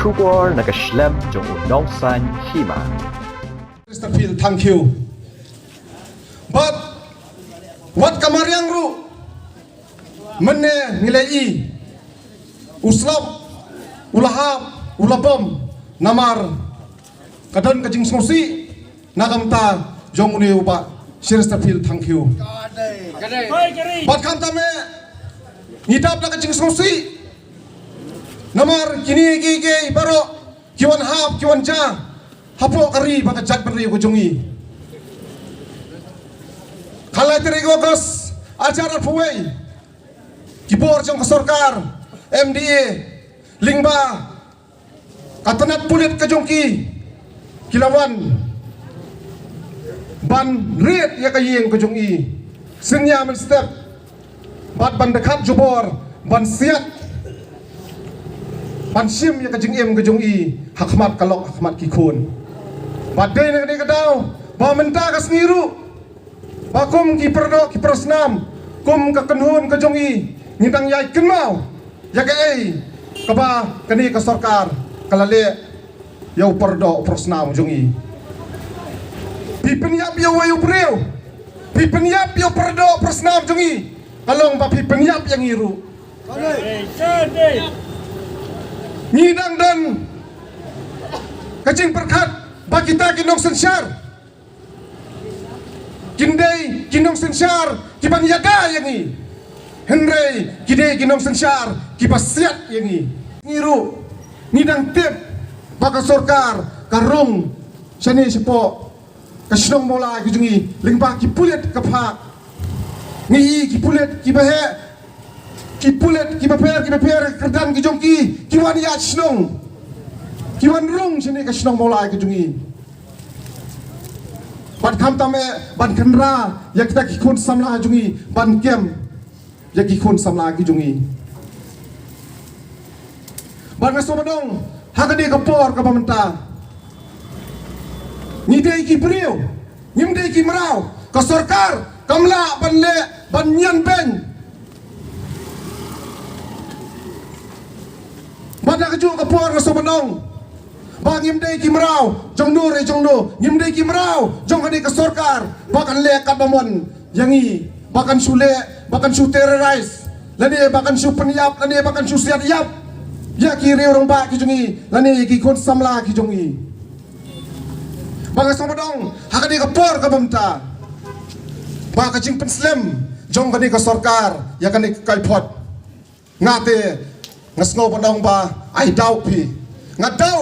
bersyukur nak Islam jong unongsan hima. Mr. Phil, thank you. But what kamariang ru mene ngilai uslap ulahap ulabom namar kadon kajing smosi nagamta jong uni uba Mr. Phil, thank you. But kamtame ngidap na kajing smosi namar kini gigi baro kiwan hap kiwan ja hapo kari baka jat beri ko jongi kalai teri gogos ajaran puwei kibor jong kesorkar MDA lingba katanat pulit ke jongki kilawan ban red ya kayeng ke jongi senya men step bat ban dekat jubor ban siat ban sim ya kajing em kajung i hakmat kalok hakmat kikun badai nak ni kadau ba menta ka sengiru ba kum ki perdo ki persnam kum ka kenhun kajung i ngindang yai kenmau ya ka ei ka ba kani ka sarkar kalale yau perdo persnam jung i pipenyap yau wayu breu pipenyap yau perdo persnam jung i kalong ba pipenyap yang iru ngidang dan kacing perkat bagi kita kinong sensyar kindai kinong sensyar kiban yada yang ni henrei kidai kinong sensyar kibasiat yang ni ngiru ngidang tip baka sorkar karung sani sepo kasinong mola kijungi lingba kipulit kapha ngi kipulit kibahe kipulet kibaper kerdan kijongki kiwan ya snong kiwan rung sini ke snong mulai kijungi ban kam tame ban kendra ya kita kikun samla jungi ban kem ya kikun samla kijungi ban ngasobadong hagade kapor ka pamenta ngidei ki priu ngimdei ki merau ka sarkar kamla ban le ban nyan ben Bada keju kapor ke sobenong ba ngimdei ki merau jong nur jong do ngimdei ki merau jong kani ke sarkar bakan le kat bamon yangi bakan sule bakan su terrorize lani bakan su penyap lani bakan su siat yap ya ki re orang ba ki jungi lani ki kon samla ki jungi baga sobenong hakani kapor ke bamta ba ka jing penslam jong kani ke sarkar ya kani kai pot ngate ngasngo padong ba ai dau pi ngadau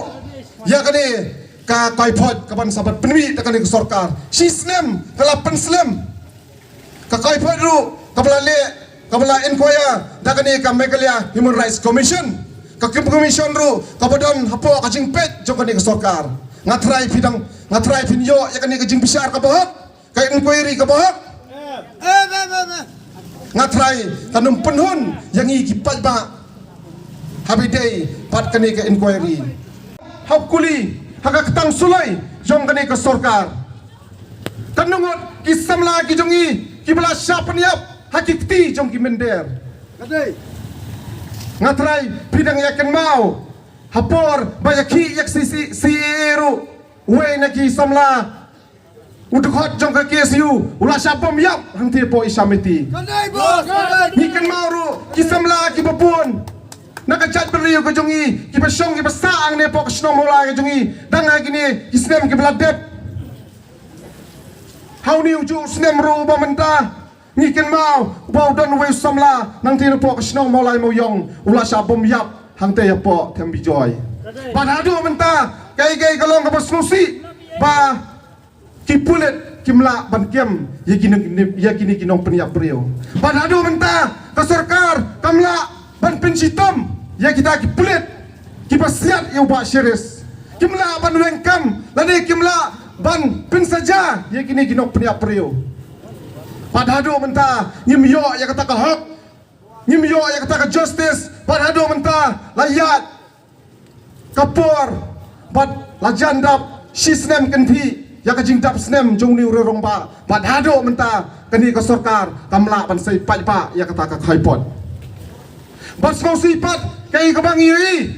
ya kani ka kai pot kapan sabat penwi takani ke sarkar si slam kala penslam ka kai pot ru kabla le kabla inquire takani ka Meghalaya Human Rights Commission ka commission ru kabadon hapo ka jing pet jokani ke sarkar ngatrai pinyo ya kani ka jing besar ka bahak ka inquiry ka bahak ngatrai tanum penhun yang i kipat ba habidai pat kani ke inquiry hak kuli hak ketang sulai jong kani ke sarkar tanungot kisam lagi jongi kibla syapniap hakikti jong ki mender ngatrai bidang yakin mau hapor bayaki yak si eru we naki samla udhot jong ka KSU ula syapom yap hangti po isamiti nikan mau ru kisamla ki bapun nakajat beriu ke jongi kipasong kipasaang ne po kasnong mola ke jongi danga gini kisnem kibladep hauni uju snem ru bamenta ngiken mau bau don we samla nang tino po kasnong mola mo yong ula sa bom yap hangte ya po tembi joy padadu menta kai kalong kapasnusi ba kipulet kimla ban kem yakini kinong peniap beriu padadu menta ke sarkar kamla ban pensitam ya kita kipulit kipasiat ya ubah syiris kimla ban wengkam lani kimla ban pensaja ya kini ginok peniap periu padahadu menta nyimyo ya kata ke hak nyimyo ya kata ke justice padahadu menta layat kapor bad lajandap sisnem kenti ya ke jingdap snem jongni urerongba padahadu menta kini ke sarkar kamla ban sai pa ya kata ke haipot Bas kau sifat kay kabang iri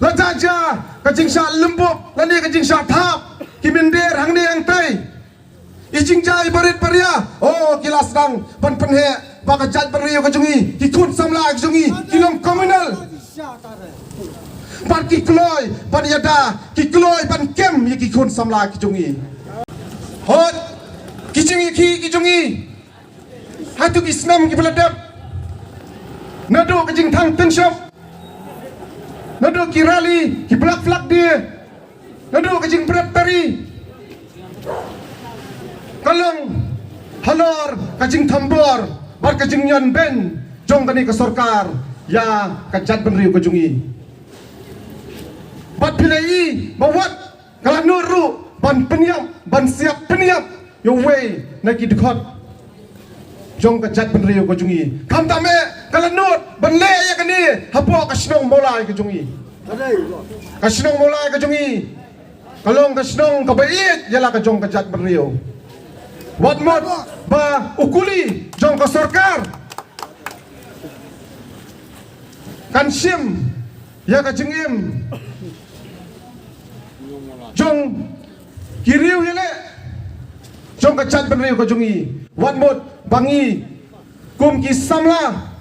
la jaja kajing sha lembuk la ni kajing sha thap kimindir hang ni ang tai ijing jai barit paria oh kilas dang ban penhe baka jat pario kajungi kikun samla kajungi kilom komunal ban kikloi ban yada kikloi ban kem ye kikun samla kajungi hot kijungi hatu islam ki beladap nado kajing thang tenshop nado ki rally ki flak dia nado kajing berat tari kalong halor kajing tambor bar kajing nyon ben jong kani ke sorkar ya kajat ben riu kajungi bat pilai bawat kalan nuru ban peniap ban siap peniap yo way naki dikot jong kajat ben riu kajungi kam tame kalan nur ban le ya kani hapo kasnong molai kajungi kasnong molai kajungi kalong kasnong kabait yala kajong kajat ben riu wat mod ba ukuli jong ka sorkar kan sim ya ka jengim jong kiriu yele jong ka chat benriu ka jongi wat mod bangi kum ki samla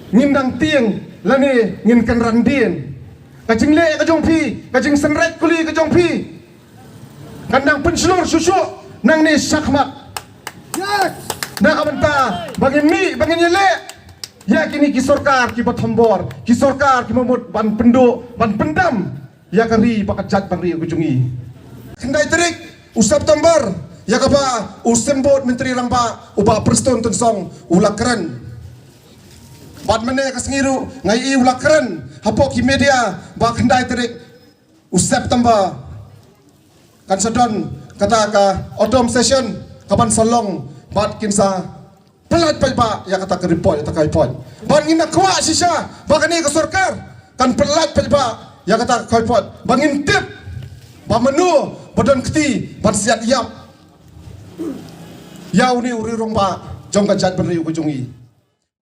ngim dang tieng lani ngin kan randien ka jengle ka jong pi ka jeng senret kuli ka jong pi kandang penselur susu nang ni sakmat na kamanta bangin mi bangin yele ya kini ki sorkar ki bathambor ki sorkar ki mamut ban pendo ban pendam ya kari pakajat bangri kujungi kendai terik usap tambar ya kapa usembot menteri rangba uba preston tensong ulakran bat mene kasengiru ngai i ulakran hapo ki media ba kendai terik usap tamba kan sadon kata ka autumn session kapan salong bat kinsa pelat pa ya kata ke report ya tak report ban ngina kwa sisa bakani ke sorkar kan pelat pa ya kata ke report bangin tip ba menu badan keti ban siat yap yau ni uri rong ba jong ka jat ben riu kujungi